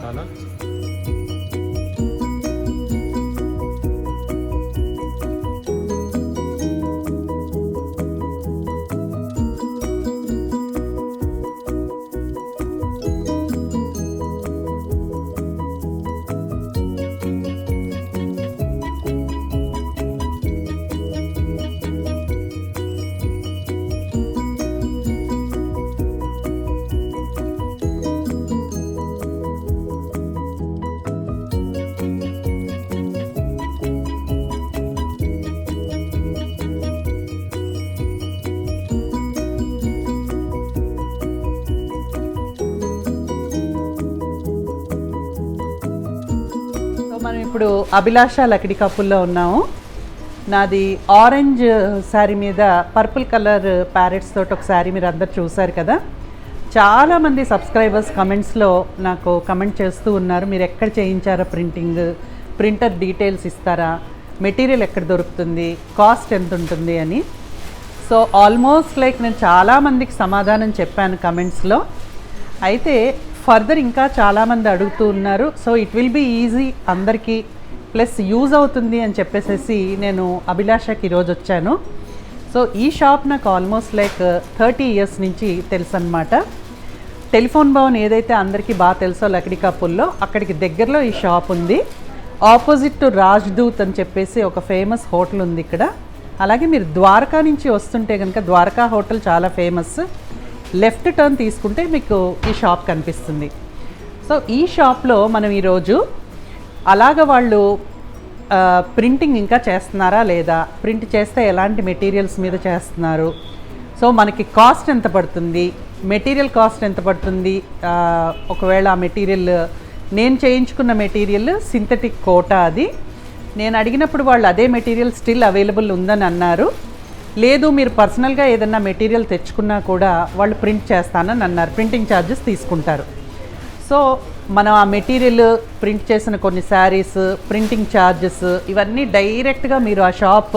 दिखाना। మనం ఇప్పుడు అభిలాష లకిడి కప్పుల్లో ఉన్నాము. నాది ఆరెంజ్ శారీ మీద పర్పుల్ కలర్ ప్యారెట్స్ తోటి ఒక శారీ మీరు అందరు చూసారు కదా. చాలామంది సబ్స్క్రైబర్స్ కమెంట్స్లో నాకు కమెంట్ చేస్తూ ఉన్నారు, మీరు ఎక్కడ చేయించారా ప్రింటింగ్, ప్రింటర్ డీటెయిల్స్ ఇస్తారా, మెటీరియల్ ఎక్కడ దొరుకుతుంది, కాస్ట్ ఎంత ఉంటుంది అని. సో ఆల్మోస్ట్ లైక్ నేను చాలామందికి సమాధానం చెప్పాను కమెంట్స్లో. అయితే ఫర్దర్ ఇంకా చాలామంది అడుగుతూ ఉన్నారు. So it will be easy అందరికీ, ప్లస్ యూజ్ అవుతుంది అని చెప్పేసి నేను అభిలాషకి ఈరోజు వచ్చాను. సో ఈ షాప్ నాకు ఆల్మోస్ట్ లైక్ 30 years నుంచి తెలుసు అనమాట. టెలిఫోన్ భవన్ ఏదైతే అందరికీ బాగా తెలుసో లకిడి కప్పుల్లో, అక్కడికి దగ్గరలో ఈ షాప్ ఉంది. ఆపోజిట్ టు రాజ్దూత్ అని చెప్పేసి ఒక ఫేమస్ హోటల్ ఉంది ఇక్కడ. అలాగే మీరు ద్వారకా నుంచి వస్తుంటే కనుక ద్వారకా హోటల్ చాలా ఫేమస్. లెఫ్ట్ టర్న్ తీసుకుంటే మీకు ఈ షాప్ కనిపిస్తుంది. సో ఈ షాప్లో మనం ఈరోజు అలాగ వాళ్ళు ప్రింటింగ్ ఇంకా చేస్తున్నారా లేదా, ప్రింట్ చేస్తే ఎలాంటి మెటీరియల్స్ మీద చేస్తున్నారు, సో మనకి కాస్ట్ ఎంత పడుతుంది, మెటీరియల్ కాస్ట్ ఎంత పడుతుంది, ఒకవేళ ఆ మెటీరియల్ నేను చేయించుకున్న మెటీరియల్ సింథటిక్ కోటా, అది నేను అడిగినప్పుడు వాళ్ళు అదే మెటీరియల్ స్టిల్ అవైలబుల్ ఉందని అన్నారు. లేదు మీరు పర్సనల్గా ఏదన్నా మెటీరియల్ తెచ్చుకున్నా కూడా వాళ్ళు ప్రింట్ చేస్తానని అన్నారు, ప్రింటింగ్ ఛార్జెస్ తీసుకుంటారు. సో మనం ఆ మెటీరియల్ ప్రింట్ చేసిన కొన్ని శారీస్, ప్రింటింగ్ ఛార్జెస్ ఇవన్నీ డైరెక్ట్గా మీరు ఆ షాప్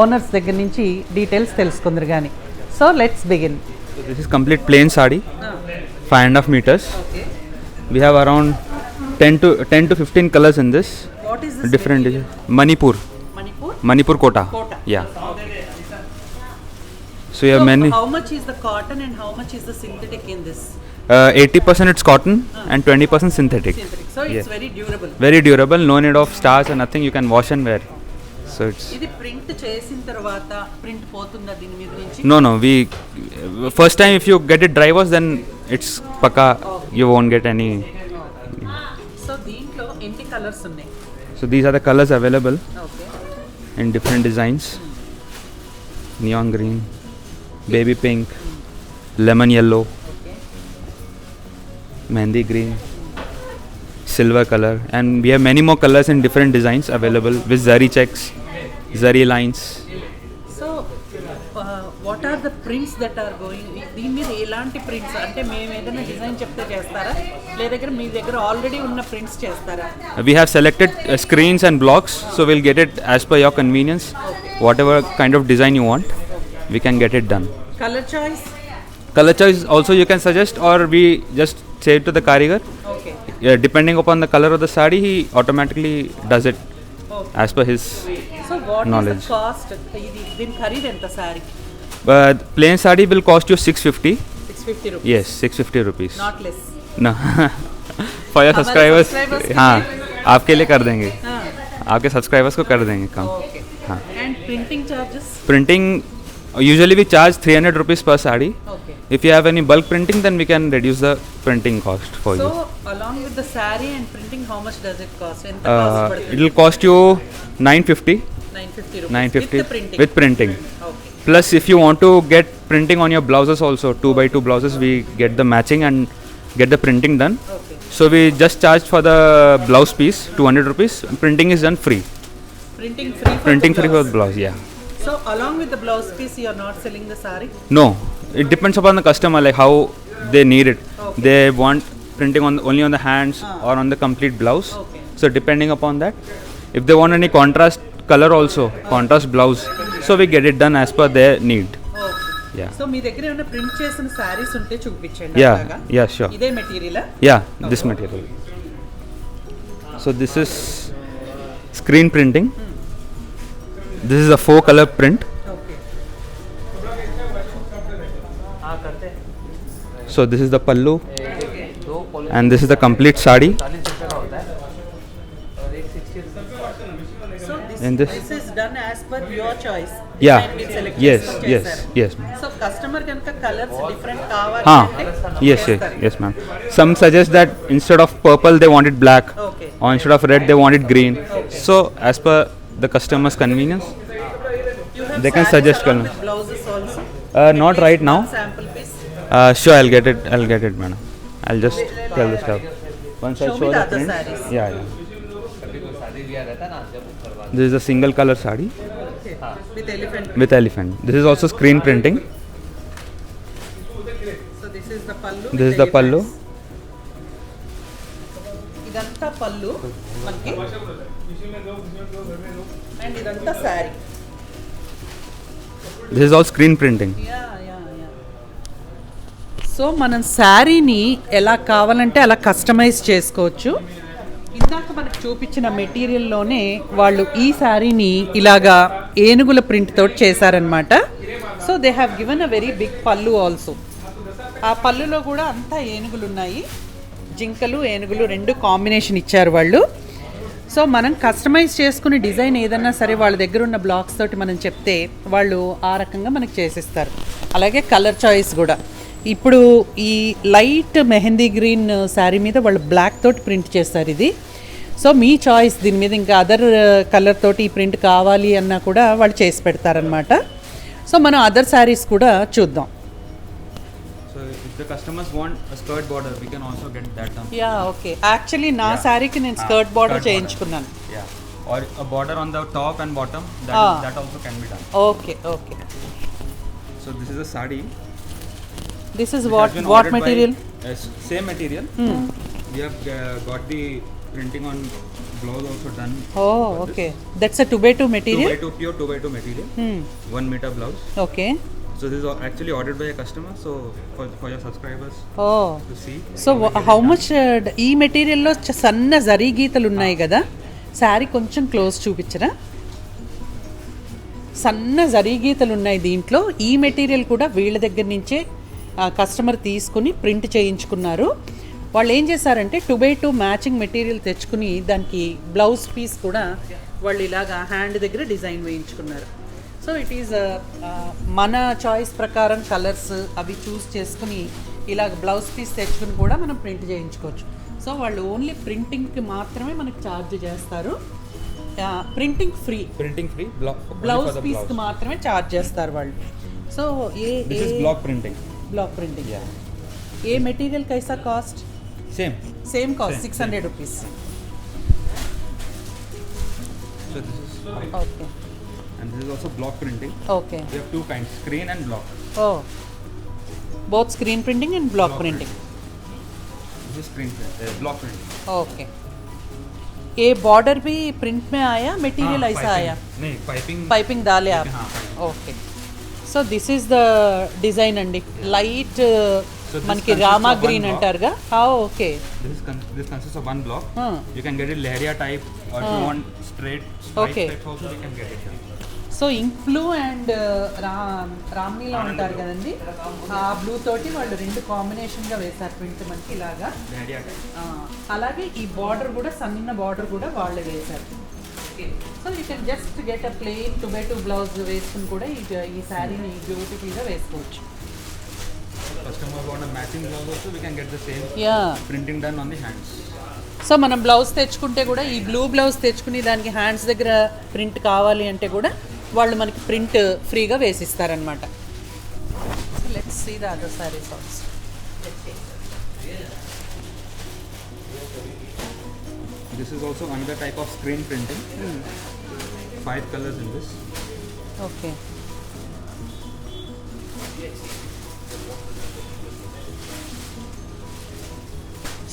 ఓనర్స్ దగ్గర నుంచి డీటెయిల్స్ తెలుసుకుందరు కానీ. So let's begin. This is complete plain sorry, 5.5 meters. We have around 10 to 15 colors in this. What is this? Different Manipur kota. Yeah. So you have many. How much is the cotton and how much is the synthetic in this? 80% it's cotton and 20% synthetic. So it's very durable. Very durable, no need of stars or nothing, you can wash and wear. So it's ఇది print చేసిన తర్వాత print పోతుందా దీని మీద నుంచి? No, we first time if you get it dry wash then it's paka, you won't get any. So దీంట్లో ఎన్ని colours ఉన్నాయి? So these are the colors available okay. in different designs. Neon green, baby pink, lemon yellow, mehndi green, silver color, and we have many more colors in different designs available with zari checks, zari lines. So what are the prints that are going? దీని మీద ఎలాంటి prints అంటే మేము ఏదైనా design చెప్తే చేస్తారా, లేదా మీ దగ్గర ఆల్రెడీ ఉన్న ప్రింట్స్ చేస్తారా? We have selected screens and blocks, so we'll get it as per your convenience. Whatever kind of design you want, we can get it done. Color choice? Color choice also you can suggest, or we just say it to the karigar. Okay. Yeah, depending upon the color of the sari, he automatically does it as per his So what knowledge. is the cost? దీని ఖరీదు ఎంత sorry? But plain sari will cost you 650. 650 rupees. Yes, 650 rupees. Not less. No. For your subscribers, subscribers के हाँ लिए? आपके लिए कर देंगे, हाँ. आपके सब्सक्राइबर्स को कर देंगे कम. Okay. हाँ. And printing charges? Printing usually we charge 300 rupees per sari. Okay. If you have any bulk printing, then we can reduce the printing cost for So you. along with the saree and printing, how much does it cost? ఎంత cost పడుతుంది? It will cost you 950. 950 rupees 950 with the printing. with printing. Okay. Plus, if you want to get printing on your blouses also, 2x2 blouses, we get the matching and get the printing done. Okay. So we just charge for the blouse piece 200 rupees. Printing is done free. Printing free for Printing the free for blouse. the blouse, yeah. So along with the blouse piece, you are not selling the saree? No, it depends upon the customer, like how they need it. Okay. They want printing only on the hands or on the complete blouse. Okay. So depending upon that, if they want any contrast color also, contrast blouse, so we get it done as per their need. Okay. Yeah. So మీ దగ్గర ఏమైనా print చేసిన సారీస్ ఉంటే చూపించండి. Yeah, అలాగా? yeah, sure. ఇదే material? Yeah, this material. So this is screen printing. This is a 4-color print. Okay So this is the pallu, and this is the complete sari. So And this- this is done as per your choice Yeah. Yes. Yes, ma'am. So customer కనుక colours different కావాలి Ah, అంటే yes, చేస్తారు. yes, ma'am. Some suggest that instead of purple they want it black, okay or instead of red they want it green. So as per the customer's convenience, they can suggest color. Blouses also Not right now. Sample piece Sure, I'll get it, madam. I'll just tell the staff. Once I Show show me the the other print. sarees. Yeah. This is a single color sari with elephant with elephant. This is also screen printing. So this is the పల్లు This is the pallu. ఇదంతా పల్లు మనకి and ఇదంతా sari This is all screen printing. So మనం శారీని ఎలా కావాలంటే అలా కస్టమైజ్ చేసుకోవచ్చు. ఇందాక మనకు చూపించిన మెటీరియల్లోనే వాళ్ళు ఈ శారీని ఇలాగా ఏనుగుల ప్రింట్ తోటి చేశారనమాట. So they have given a very big pallu also. ఆ పల్లులో కూడా అంతా ఏనుగులు ఉన్నాయి, జింకలు ఏనుగులు రెండు కాంబినేషన్ ఇచ్చారు వాళ్ళు. సో మనం కస్టమైజ్ చేసుకుని డిజైన్ ఏదన్నా సరే వాళ్ళ దగ్గర ఉన్న బ్లాక్స్ తోటి మనం చెప్తే వాళ్ళు ఆ రకంగా మనకు చేసిస్తారు. అలాగే కలర్ చాయిస్ కూడా ఇప్పుడు ఈ లైట్ మెహందీ గ్రీన్ శారీ మీద వాళ్ళు బ్లాక్ తోటి ప్రింట్ చేస్తారు ఇది. సో మీ చాయిస్, దీని మీద ఇంకా అదర్ కలర్ తోటి ఈ ప్రింట్ కావాలి అన్నా కూడా వాళ్ళు చేసి పెడతారనమాట. సో మనం అదర్ శారీస్ కూడా చూద్దాం. So if the customers want a skirt border, we can also get that done. Yeah okay, actually నా శారీకి నేను స్కర్ట్ బార్డర్ చేయించుకున్నాను. Yeah. Or a border on the top and bottom. That also can be done. Okay okay, So this is a sari. This is It what has been what ordered by- material? Same material. We have got the printing on blouse also done. Oh okay, that's a 2x2 material. 2x2 pure 2x2 material. 1 meter blouse. Okay, So this is actually ordered by a customer. So for your subscribers oh to see. So how much ఈ మెటీరియల్లో సన్న జరీ గీతలు ఉన్నాయి కదా, శారీ కొంచెం close చూపించరా? సన్న జరీ గీతలు ఉన్నాయి దీంట్లో. ఈ మెటీరియల్ కూడా వీళ్ళ దగ్గర నుంచే కస్టమర్ తీసుకుని ప్రింట్ చేయించుకున్నారు. వాళ్ళు ఏం చేశారంటే 2x2 మ్యాచింగ్ మెటీరియల్ తెచ్చుకుని దానికి బ్లౌజ్ పీస్ కూడా వాళ్ళు ఇలాగా హ్యాండ్ దగ్గర డిజైన్ వేయించుకున్నారు. సో ఇట్ ఈజ్ మన చాయిస్ ప్రకారం కలర్స్ అవి చూస్ చేసుకుని ఇలాగ బ్లౌజ్ పీస్ తెచ్చుకుని కూడా మనం ప్రింట్ చేయించుకోవచ్చు. సో వాళ్ళు ఓన్లీ ప్రింటింగ్కి మాత్రమే మనకు ఛార్జ్ చేస్తారు, printing free. Printing free. Blouse పీస్కి మాత్రమే ఛార్జ్ చేస్తారు వాళ్ళు. So This is block printing. Block printing. Yeah. ఏ మెటీరియల్ కైసా cost? Same. Same cost 600 rupees. So this is, okay and this is also block printing. Okay, We have two kinds, screen and block. Oh both screen printing and block printing. This is screen print, block printing. Okay, ये border भी print में आया, material हाँ, ऐसा piping. आया? नहीं, piping. Piping डाले आप? हाँ, piping. Okay. So this is the design అండి, లైట్ So this మనకి consists రామా of one గ్రీన్ block. అంటారుగా. Okay, This consists of one block. Huh. You can get it Lehria type, or if you want straight Okay. types also, you can get it. So ink blue and రామ్నీలా ఉంటారు కదండి, ఆ blue తోటి వాళ్ళు రెండు కాంబినేషన్గా వేశారు ప్రింట్ మనకి ఇలాగా. Lehria type. అలాగే ఈ బార్డర్ కూడా సన్న బార్డర్ కూడా వాళ్ళే వేశారు. So you can just get a plain 2x2 blouse వేసుకుని కూడా ఈ శారీని బ్యూటిఫుల్గా వేసుకోవచ్చు. Customer want a matching blouse also, we can get the same yeah, printing done on the hands. So మనం బ్లౌజ్ తెచ్చుకుంటే కూడా ఈ బ్లూ బ్లౌజ్ తెచ్చుకుని దానికి హ్యాండ్స్ దగ్గర ప్రింట్ కావాలి అంటే కూడా వాళ్ళు మనకి ప్రింట్ ఫ్రీగా వేసిస్తారనమాట. Let's see the other saris also. This is also another type of screen printing. 5 colors in this. Okay,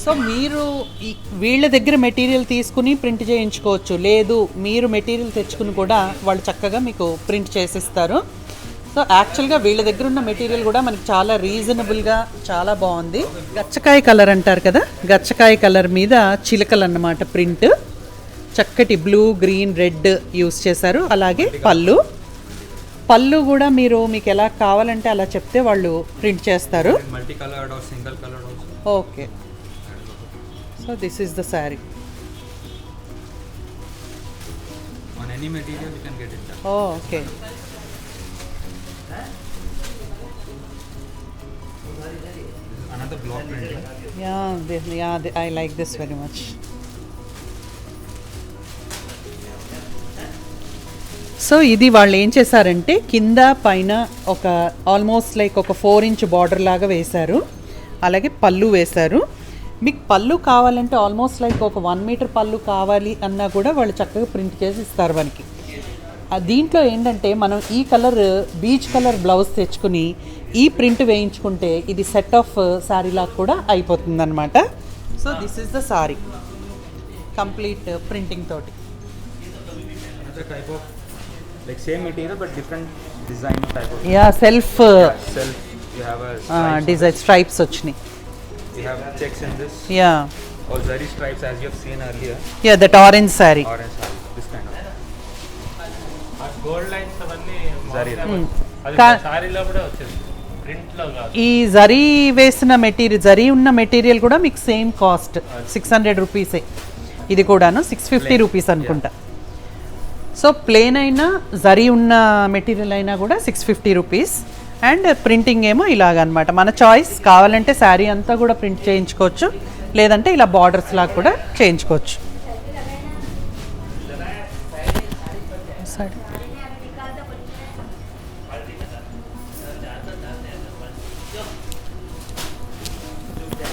so మీరు వీళ్ళ దగ్గర మెటీరియల్ తీసుకుని ప్రింట్ చేయించుకోవచ్చు, లేదు మీరు మెటీరియల్ తెచ్చుకుని కూడా వాళ్ళు చక్కగా మీకు ప్రింట్ చేసిస్తారు. సో యాక్చువల్గా వీళ్ళ దగ్గర ఉన్న మెటీరియల్ కూడా మనకి చాలా రీజనబుల్గా చాలా బాగుంది. గచ్చకాయ కలర్ అంటారు కదా, గచ్చకాయ కలర్ మీద చిలకలు అన్నమాట ప్రింట్. చక్కటి బ్లూ, గ్రీన్, రెడ్ యూస్ చేశారు. అలాగే పళ్ళు కూడా మీకు ఎలా కావాలంటే అలా చెప్తే వాళ్ళు ప్రింట్ చేస్తారు. Multi coloured or single coloured also. Okay, so this is the sari. On any material you can get it done. Okay, Another block printing. I like this very much. So ఇది వాళ్ళు ఏం చేశారంటే కింద పైన ఒక ఆల్మోస్ట్ లైక్ ఒక 4 inch border లాగా వేశారు. అలాగే పళ్ళు వేశారు. మీకు పళ్ళు కావాలంటే ఆల్మోస్ట్ లైక్ ఒక 1 మీటర్ పళ్ళు కావాలి అన్నా కూడా వాళ్ళు చక్కగా ప్రింట్ చేసి ఇస్తారు మనకి. దీంట్లో ఏంటంటే మనం ఈ కలర్ బీచ్ కలర్ బ్లౌజ్ తెచ్చుకుని ఈ ప్రింట్ వేయించుకుంటే ఇది సెట్ ఆఫ్ శారీ లాగా కూడా అయిపోతుంది అనమాట. So this is the sorry complete printing తోటి. Type of like same material but different design type of. Self You have a design stripes వచ్చినాయి. you have checks in this. All zari stripes as you have seen earlier. That orange saree. Orange saree, this kind of. Gold lines అవన్నీ Zari. అది సారీలో కూడా వచ్చింది, print లో కాదు. ఈ జరీ వేసిన మెటీరియల్, జరీ ఉన్న మెటీరియల్ కూడా మీకు సేమ్ కాస్ట్ 600 రూపీసే. ఇది కూడాను 650 రూపీస్ అనుకుంటా. సో ప్లేన్ అయినా జరీ ఉన్న మెటీరియల్ అయినా కూడా 650 రూపీస్. అండ్ ప్రింటింగ్ ఏమో ఇలాగనమాట, మన చాయిస్. కావాలంటే శారీ అంతా కూడా ప్రింట్ చేయించుకోవచ్చు, లేదంటే ఇలా బార్డర్స్ లాగా కూడా చేయించుకోవచ్చు.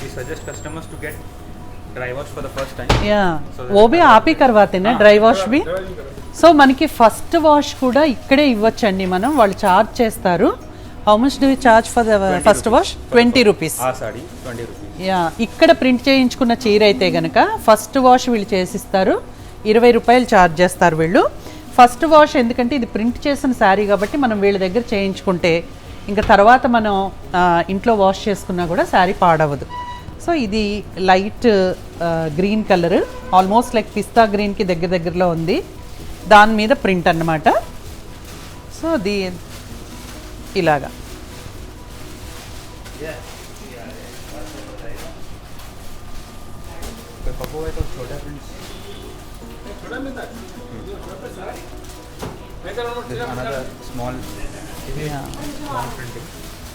We suggest customers to get dry wash for the first time. वो भी आप ही करवाते ना డ్రై వాష్ भी. సో మనకి ఫస్ట్ వాష్ కూడా ఇక్కడే ఇవ్వచ్చండి మనం, వాళ్ళు ఛార్జ్ చేస్తారు. How much do you charge for the first wash? 20 rupees. ఆ సారీ 20 రూపీస్. ఇక్కడ ప్రింట్ చేయించుకున్న చీర అయితే కనుక ఫస్ట్ వాష్ వీళ్ళు చేసిస్తారు, 20 రూపాయలు ఛార్జ్ చేస్తారు వీళ్ళు. ఫస్ట్ వాష్ ఎందుకంటే ఇది ప్రింట్ చేసిన శారీ కాబట్టి మనం వీళ్ళ దగ్గర చేయించుకుంటే ఇంకా తర్వాత మనం ఇంట్లో వాష్ చేసుకున్నా కూడా శారీ పాడవదు. సో ఇది light green colour, almost like పిస్తా గ్రీన్కి దగ్గరలో ఉంది. దాని మీద ప్రింట్ అన్నమాట. సో ఇలాగా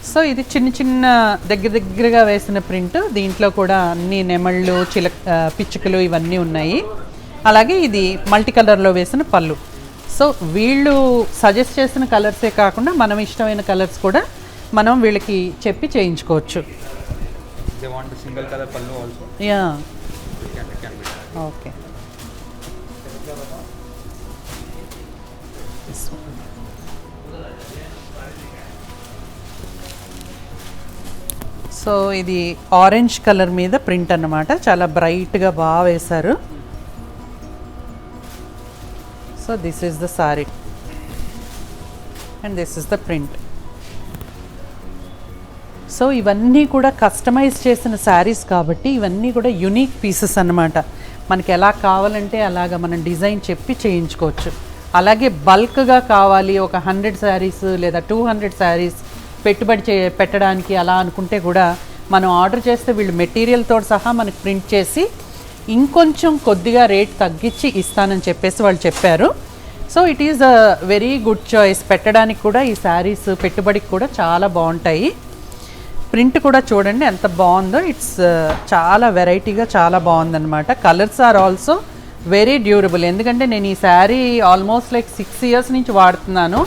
సో ఇది చిన్న దగ్గరగా వేసిన ప్రింట్. దీంట్లో కూడా అన్ని నెమళ్ళు, పిచ్చుకలు ఇవన్నీ ఉన్నాయి. అలాగే ఇది మల్టీ కలర్లో వేసిన పళ్ళు. సో వీళ్ళు సజెస్ట్ చేసిన కలర్సే కాకుండా మనం ఇష్టమైన కలర్స్ కూడా మనం వీళ్ళకి చెప్పి చేయించుకోవచ్చు. ఓకే. సో ఇది ఆరెంజ్ కలర్ మీద ప్రింట్ అన్నమాట, చాలా బ్రైట్గా బాగా వేశారు. So this is the sorry and this is the print. So ఇవన్నీ కూడా కస్టమైజ్ చేసిన శారీస్ కాబట్టి ఇవన్నీ కూడా యునిక్ పీసెస్ అన్నమాట. మనకి ఎలా కావాలంటే అలాగా మనం డిజైన్ చెప్పి చేయించుకోవచ్చు. అలాగే బల్క్గా కావాలి ఒక 100 శారీస్ లేదా 200 శారీస్ పెట్టుబడి పెట్టడానికి అలా అనుకుంటే కూడా మనం ఆర్డర్ చేస్తే వీళ్ళు మెటీరియల్తో సహా మనకి ప్రింట్ చేసి ఇంకొంచెం కొద్దిగా రేట్ తగ్గించి ఇస్తానని చెప్పేసి వాళ్ళు చెప్పారు. So it is a very good choice. పెట్టడానికి కూడా ఈ శారీస్ పెట్టుబడికి కూడా చాలా బాగుంటాయి. ప్రింట్ కూడా చూడండి ఎంత బాగుందో. ఇట్స్ చాలా వెరైటీగా చాలా బాగుందన్నమాట. Colours are also very durable. ఎందుకంటే నేను ఈ శారీ ఆల్మోస్ట్ లైక్ 6 ఇయర్స్ నుంచి వాడుతున్నాను.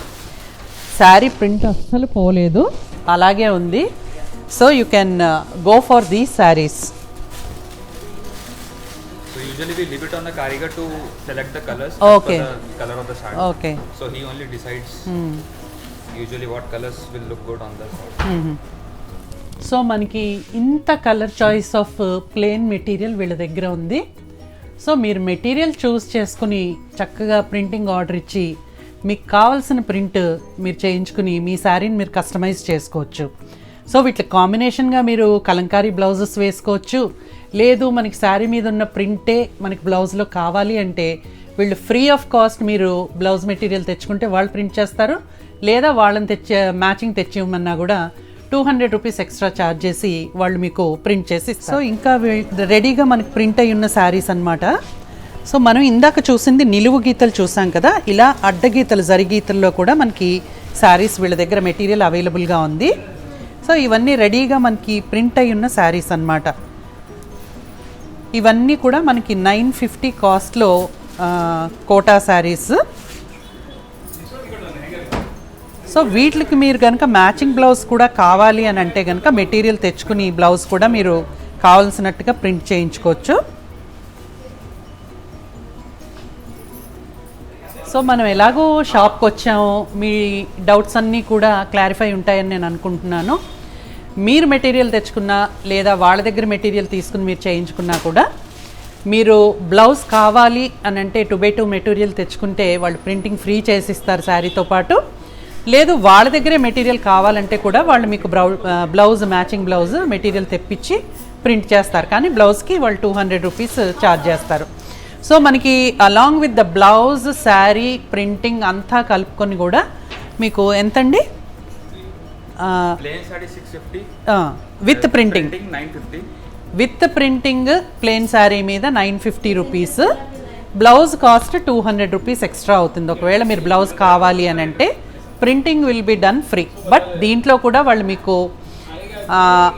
శారీ ప్రింట్ అస్సలు పోలేదు, అలాగే ఉంది. So you can go for these saris. So usually we leave it on the karigar to select the colors. Okay. For the color of the saree. Okay. So he only decides usually what colors will look good on the saree. So మనకి ఇంత colour choice of plain material వీళ్ళ దగ్గర ఉంది. So మీరు material చూస్ చేసుకుని చక్కగా printing order ఇచ్చి మీకు కావాల్సిన ప్రింట్ మీరు చేయించుకుని మీ శారీని మీరు కస్టమైజ్ చేసుకోవచ్చు. సో వీటి కాంబినేషన్గా మీరు కలంకారీ బ్లౌజెస్ వేసుకోవచ్చు. లేదు మనకి శారీ మీద ఉన్న ప్రింటే మనకి బ్లౌజ్లో కావాలి అంటే వీళ్ళు ఫ్రీ ఆఫ్ కాస్ట్ మీరు బ్లౌజ్ మెటీరియల్ తెచ్చుకుంటే వాళ్ళు ప్రింట్ చేస్తారు. లేదా వాళ్ళని మ్యాచింగ్ తెచ్చి ఇవ్వమన్నా కూడా 200 రూపీస్ ఎక్స్ట్రా ఛార్జ్ చేసి వాళ్ళు మీకు ప్రింట్ చేసి. సో ఇంకా రెడీగా మనకి ప్రింట్ అయి ఉన్న శారీస్ అన్నమాట. సో మనం ఇందాక చూసింది నిలువు గీతలు చూసాం కదా, ఇలా అడ్డగీతలు జరిగీతల్లో కూడా మనకి శారీస్ వీళ్ళ దగ్గర మెటీరియల్ అవైలబుల్గా ఉంది. సో ఇవన్నీ రెడీగా మనకి ప్రింట్ అయి ఉన్న శారీస్ అన్నమాట. ఇవన్నీ కూడా మనకి 950 కాస్ట్లో కోటా శారీస్. సో వీటికి మీరు కనుక మ్యాచింగ్ బ్లౌజ్ కూడా కావాలి అని అంటే కనుక మెటీరియల్ తెచ్చుకుని బ్లౌజ్ కూడా మీరు కావాల్సినట్టుగా ప్రింట్ చేయించుకోవచ్చు. సో మనం ఎలాగో షాప్కి వచ్చాము, మీ డౌట్స్ అన్నీ కూడా క్లారిఫై ఉంటాయని నేను అనుకుంటున్నాను. మీరు మెటీరియల్ తెచ్చుకున్నా లేదా వాళ్ళ దగ్గర మెటీరియల్ తీసుకుని మీరు చేయించుకున్నా కూడా మీరు బ్లౌజ్ కావాలి అని అంటే 2x2 మెటీరియల్ తెచ్చుకుంటే వాళ్ళు ప్రింటింగ్ ఫ్రీ చేసిస్తారు శారీతో పాటు. లేదు వాళ్ళ దగ్గరే మెటీరియల్ కావాలంటే కూడా వాళ్ళు మీకు బ్లౌజ్ మ్యాచింగ్ బ్లౌజ్ మెటీరియల్ తెప్పించి ప్రింట్ చేస్తారు. కానీ బ్లౌజ్కి వాళ్ళు 200 రూపీస్ ఛార్జ్ చేస్తారు. సో మనకి along with the blouse sari printing అంతా కలుపుకొని కూడా మీకు ఎంతండి? With printing 950. With printing plain sari మీద 950 rupees. Blouse cost 200 rupees extra అవుతుంది. ఒకవేళ మీరు బ్లౌజ్ కావాలి అని అంటే printing will be done free. But దీంట్లో కూడా వాళ్ళు మీకు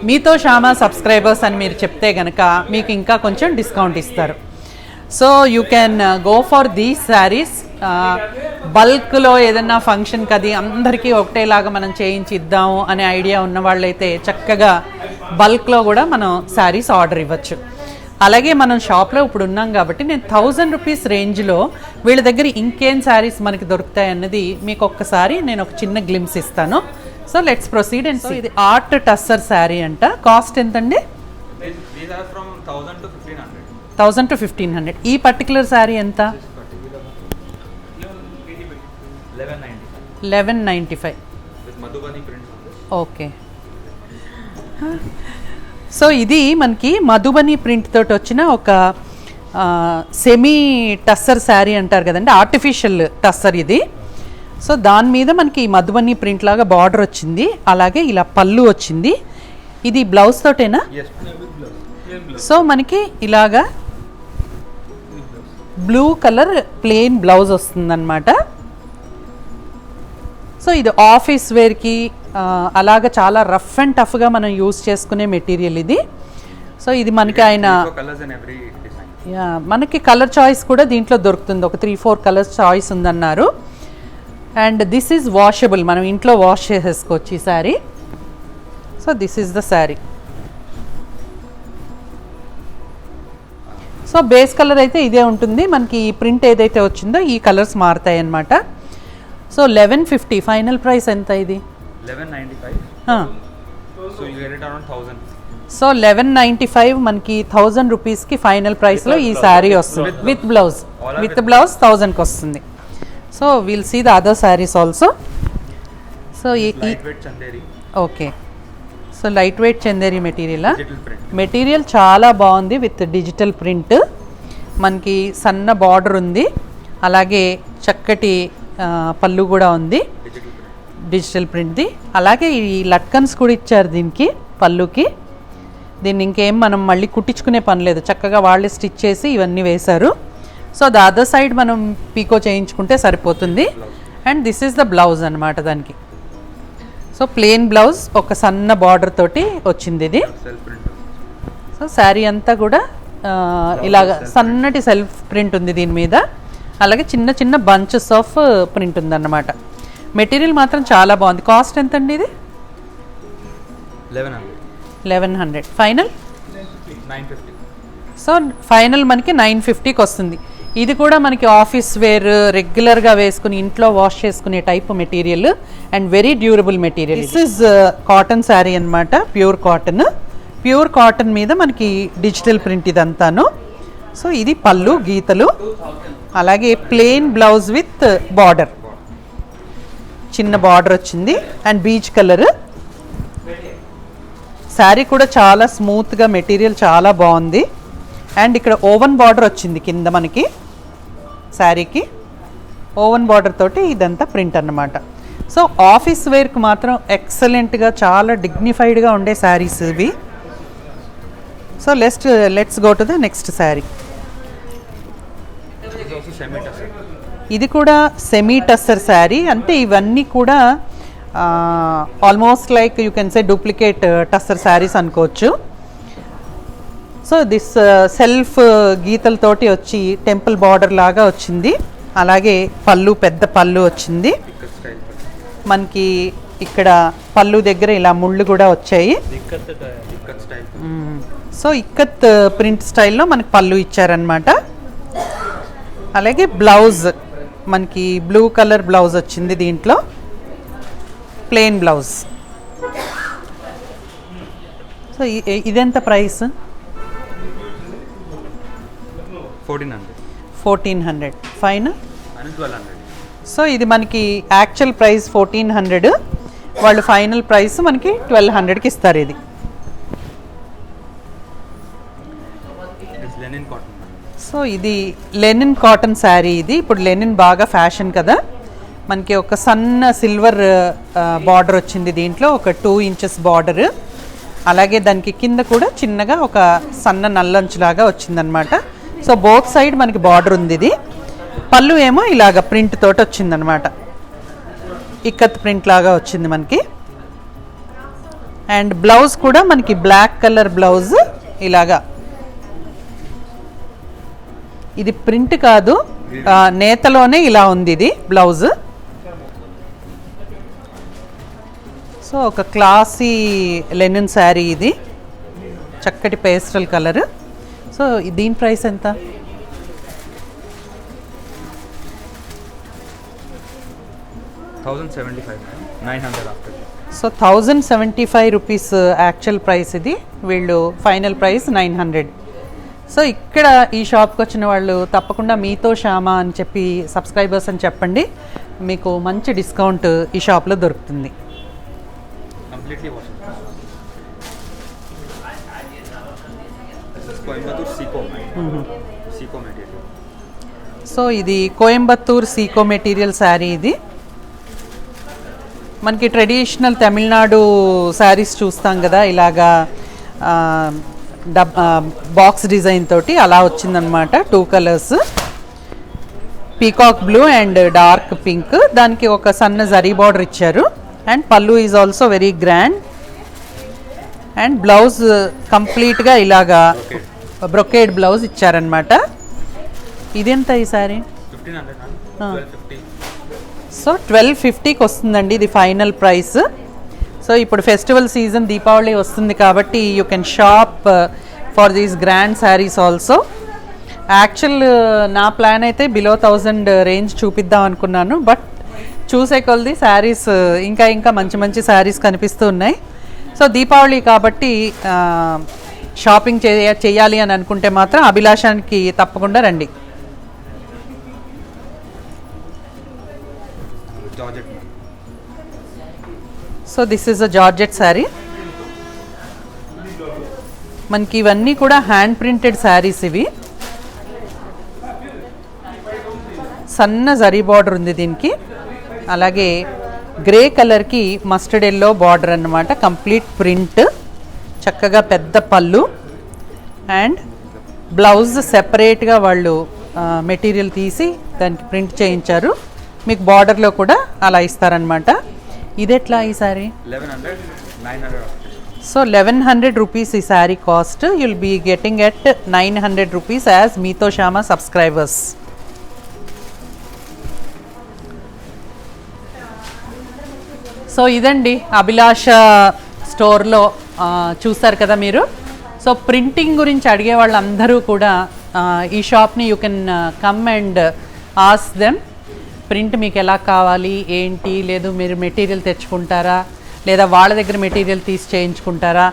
మీతో శ్యామ సబ్స్క్రైబర్స్ అని మీరు చెప్తే కనుక మీకు ఇంకా కొంచెం డిస్కౌంట్ ఇస్తారు. So you can go for these saris. బల్క్లో ఏదన్నా ఫంక్షన్కి అది అందరికీ ఒకటేలాగా మనం చేయించి ఇద్దాము అనే ఐడియా ఉన్న వాళ్ళైతే చక్కగా బల్క్లో కూడా మనం శారీస్ ఆర్డర్ ఇవ్వచ్చు. అలాగే మనం షాప్లో ఇప్పుడు ఉన్నాం కాబట్టి నేను 1000 రూపీస్ రేంజ్లో వీళ్ళ దగ్గర ఇంకేం శారీస్ మనకి దొరుకుతాయి అన్నది మీకు ఒక్కసారి నేను ఒక చిన్న గ్లిమ్స్ ఇస్తాను. So let's proceed. And so ఇది ఆర్ట్ టస్సర్ శారీ అంట. కాస్ట్ ఎంతండి? 1000 to 1500. ఈ పర్టికులర్ శారీ ఎంత? 1195. ఓకే. సో ఇది మనకి మధుబని ప్రింట్ తోటి వచ్చిన ఒక సెమీ టస్సర్ శారీ అంటారు కదండి, ఆర్టిఫిషియల్ టస్సర్ ఇది. సో దాని మీద మనకి మధుబని ప్రింట్ లాగా బార్డర్ వచ్చింది, అలాగే ఇలా పళ్ళు వచ్చింది. ఇది బ్లౌజ్ తోటేనా? సో మనకి ఇలాగా బ్లూ కలర్ ప్లెయిన్ బ్లౌజ్ వస్తుందన్నమాట. సో ఇది ఆఫీస్ వేర్కి అలాగా చాలా రఫ్ అండ్ టఫ్గా మనం యూజ్ చేసుకునే మెటీరియల్ ఇది. సో ఇది మనకి ఆయన మనకి కలర్ చాయిస్ కూడా దీంట్లో దొరుకుతుంది. ఒక 3-4 కలర్స్ చాయిస్ ఉందన్నారు. అండ్ దిస్ ఈజ్ వాషబుల్, మనం ఇంట్లో వాష్ చేసేసుకోవచ్చు ఈ sari. So this is the sari. So base colour అయితే ఇదే ఉంటుంది. మనకి ఈ ప్రింట్ ఏదైతే వచ్చిందో ఈ కలర్స్ మారుతాయి అన్నమాట. సో 1150 ఫైనల్ ప్రైస్ ఎంత ఇది? 1195. So you get it around 1000. So 1195 మనకి 1000 రూపీస్కి ఫైనల్ ప్రైస్లో ఈ శారీ వస్తుంది విత్ బ్లౌజ్. విత్ బ్లౌజ్ 1000కి వస్తుంది. So will see the other saris also. So okay. So light weight Chanderi material. Material చాలా బాగుంది విత్ డిజిటల్ ప్రింట్. మనకి సన్న బార్డర్ ఉంది, అలాగే చక్కటి పళ్ళు కూడా ఉంది డిజిటల్ ప్రింట్ది. అలాగే ఈ లట్కన్స్ కూడా ఇచ్చారు దీనికి పళ్ళుకి. దీన్ని ఇంకేం మనం మళ్ళీ కుట్టించుకునే పని లేదు, చక్కగా వాళ్ళే స్టిచ్ చేసి ఇవన్నీ వేశారు. సో ద అదర్ సైడ్ మనం పీకో చేయించుకుంటే సరిపోతుంది. And this is the blouse అనమాట దానికి. సో ప్లెయిన్ బ్లౌజ్ ఒక సన్న బార్డర్ తోటి వచ్చింది ఇది. సో శారీ అంతా కూడా ఇలాగ సన్నటి సెల్ఫ్ ప్రింట్ ఉంది దీని మీద. అలాగే చిన్న చిన్న బంచెస్ ఆఫ్ ప్రింట్ ఉందన్నమాట. మెటీరియల్ మాత్రం చాలా బాగుంది. కాస్ట్ ఎంత అండి ఇది? 1100. ఫైనల్ 950. సో ఫైనల్ మనకి 950కి వస్తుంది. ఇది కూడా మనకి ఆఫీస్ వేర్ రెగ్యులర్గా వేసుకుని ఇంట్లో వాష్ చేసుకునే type material and very durable material. This is cotton sari అనమాట, ప్యూర్ కాటన్. ప్యూర్ కాటన్ మీద మనకి డిజిటల్ ప్రింట్ ఇదంతాను. సో ఇది పళ్ళు గీతలు, అలాగే ప్లెయిన్ బ్లౌజ్ విత్ బార్డర్. చిన్న బార్డర్ వచ్చింది అండ్ బీచ్ కలర్. శారీ కూడా చాలా స్మూత్గా, మెటీరియల్ చాలా బాగుంది. అండ్ ఇక్కడ ఓవెన్ బార్డర్ వచ్చింది కింద మనకి. శారీకి ఓవెన్ బార్డర్ తోటి ఇదంతా ప్రింట్ అన్నమాట. సో ఆఫీస్ వేర్కి మాత్రం ఎక్సలెంట్గా, చాలా డిగ్నిఫైడ్గా ఉండే శారీస్ ఇవి. So let's go to the next sari. ఇది కూడా సెమీ టస్సర్ శారీ. అంటే ఇవన్నీ కూడా almost like you can say duplicate tussar saris అనుకోవచ్చు. సో దిస్ సెల్ఫ్ గీతలతోటి వచ్చి టెంపుల్ బార్డర్ లాగా వచ్చింది. అలాగే పళ్ళు, పెద్ద పళ్ళు వచ్చింది మనకి. ఇక్కడ పళ్ళు దగ్గర ఇలా ముళ్ళు కూడా వచ్చాయి. సో ఇక్కత్ ప్రింట్ స్టైల్లో మనకి పళ్ళు ఇచ్చారనమాట. అలాగే బ్లౌజ్ మనకి బ్లూ కలర్ బ్లౌజ్ వచ్చింది దీంట్లో, ప్లెయిన్ బ్లౌజ్. సో ఇదెంత ప్రైస్? 1400. ఫైన్. సో ఇది మనకి యాక్చువల్ ప్రైస్ 1400, వాళ్ళు ఫైనల్ ప్రైస్ మనకి 1200కి ఇస్తారు. ఇది సో ఇది లెనిన్ కాటన్ శారీ. ఇది ఇప్పుడు లెనిన్ బాగా ఫ్యాషన్ కదా. మనకి ఒక సన్న సిల్వర్ బార్డర్ వచ్చింది దీంట్లో, ఒక 2 ఇంచెస్ బార్డర్. అలాగే దానికి కింద కూడా చిన్నగా ఒక సన్న నల్లంచులాగా వచ్చిందనమాట. సో బోత్ సైడ్ మనకి బార్డర్ ఉంది. ఇది పళ్ళు ఏమో ఇలాగ ప్రింట్ తోటి వచ్చిందనమాట, ఇక్కత్ ప్రింట్ లాగా వచ్చింది మనకి. అండ్ బ్లౌజ్ కూడా మనకి బ్లాక్ కలర్ బ్లౌజ్ ఇలాగా. ఇది ప్రింట్ కాదు, నేతలోనే ఇలా ఉంది ఇది బ్లౌజ్. సో ఒక క్లాసీ లెనిన్ శారీ ఇది, చక్కటి పేస్టల్ కలర్. సో దీని ప్రైస్ ఎంత? 900. సో 1075 రూపీస్ యాక్చువల్ ప్రైస్ ఇది, వీళ్ళు ఫైనల్ ప్రైస్ 900. సో ఇక్కడ ఈ షాప్కి వచ్చిన వాళ్ళు తప్పకుండా మీతో శ్యామ అని చెప్పి సబ్స్క్రైబర్స్ అని చెప్పండి, మీకు మంచి డిస్కౌంట్ ఈ షాప్లో దొరుకుతుంది. సో ఇది కోయంబత్తూర్ సీకో మెటీరియల్ శారీ. ఇది మనకి ట్రెడిషనల్ తమిళనాడు శారీస్ చూస్తాం కదా, ఇలాగా బాక్స్ డిజైన్ తోటి అలా వచ్చిందనమాట. 2 colours, peacock blue and dark pink. దానికి ఒక సన్న జరీ బార్డర్ ఇచ్చారు. అండ్ పళ్ళు is also very grand. And blouse కంప్లీట్గా ఇలాగా బ్రొకేడ్ బ్లౌజ్ ఇచ్చారనమాట. ఇదెంత ఈ సారీ? సో 1250కి వస్తుందండి ఇది ఫైనల్ ప్రైస్. సో ఇప్పుడు ఫెస్టివల్ సీజన్, దీపావళి వస్తుంది కాబట్టి you can shop for these grand saris also. Actual నా ప్లాన్ అయితే బిలో 1000 రేంజ్ చూపిద్దాం అనుకున్నాను, బట్ చూసే కొలది శారీస్ ఇంకా ఇంకా మంచి మంచి శారీస్ కనిపిస్తూ ఉన్నాయి. సో దీపావళి కాబట్టి షాపింగ్ చేయాలి అని అనుకుంటే మాత్రం అభిలాషానికి తప్పకుండా రండి. So this is a georgette sari. మనకి ఇవన్నీ కూడా హ్యాండ్ ప్రింటెడ్ శారీస్. ఇవి సన్న జరీ బార్డర్ ఉంది దీనికి. అలాగే గ్రే కలర్కి మస్టర్డ్ ఎల్లో బార్డర్ అన్నమాట, కంప్లీట్ ప్రింట్. చక్కగా పెద్ద పళ్ళు అండ్ బ్లౌజ్ సెపరేట్గా వాళ్ళు మెటీరియల్ తీసి దానికి ప్రింట్ చేయించారు. మీకు బార్డర్లో కూడా అలా ఇస్తారనమాట. ఇది ఎట్లా ఈ శారీ? 1100. సో 1100 రూపీస్ ఈ sari cost. You'll be getting at 900 rupees as మీతో శ్యామ సబ్స్క్రైబర్స్. సో ఇదండి అభిలాష స్టోర్లో చూసారు కదా మీరు. సో ప్రింటింగ్ గురించి అడిగే వాళ్ళందరూ కూడా ఈ షాప్ని you can come and ask them print మీకు ఎలా కావాలి ఏంటి, లేదు మీరు మెటీరియల్ తెచ్చుకుంటారా లేదా వాళ్ళ దగ్గర మెటీరియల్ తీసి చేయించుకుంటారా,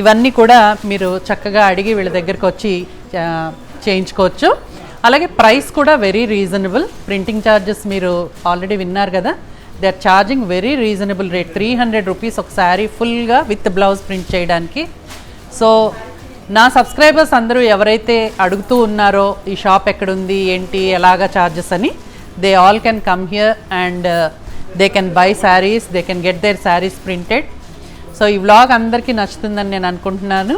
ఇవన్నీ కూడా మీరు చక్కగా అడిగి వీళ్ళ దగ్గరికి వచ్చి చేయించుకోవచ్చు. అలాగే ప్రైస్ కూడా వెరీ రీజనబుల్. ప్రింటింగ్ ఛార్జెస్ మీరు ఆల్రెడీ విన్నారు కదా, they are charging very reasonable rate. 300 rupees ఒక శారీ ఫుల్గా విత్ బ్లౌజ్ ప్రింట్ చేయడానికి. సో నా సబ్స్క్రైబర్స్ అందరూ ఎవరైతే అడుగుతూ ఉన్నారో ఈ షాప్ ఎక్కడుంది ఏంటి ఎలాగా ఛార్జెస్ అని, they all can come here and they can buy saris, they can get their saris printed. So ఈ వ్లాగ్ అందరికీ నచ్చుతుందని నేను అనుకుంటున్నాను.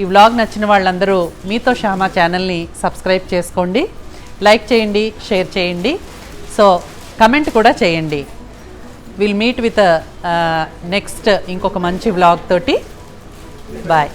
ఈ వ్లాగ్ నచ్చిన వాళ్ళందరూ మీతో శ్యామ ఛానల్ని సబ్స్క్రైబ్ చేసుకోండి, లైక్ చేయండి, షేర్ చేయండి, సో కమెంట్ కూడా చేయండి. విల్ మీట్ విత్ నెక్స్ట్ ఇంకొక మంచి వ్లాగ్ తోటి. బాయ్.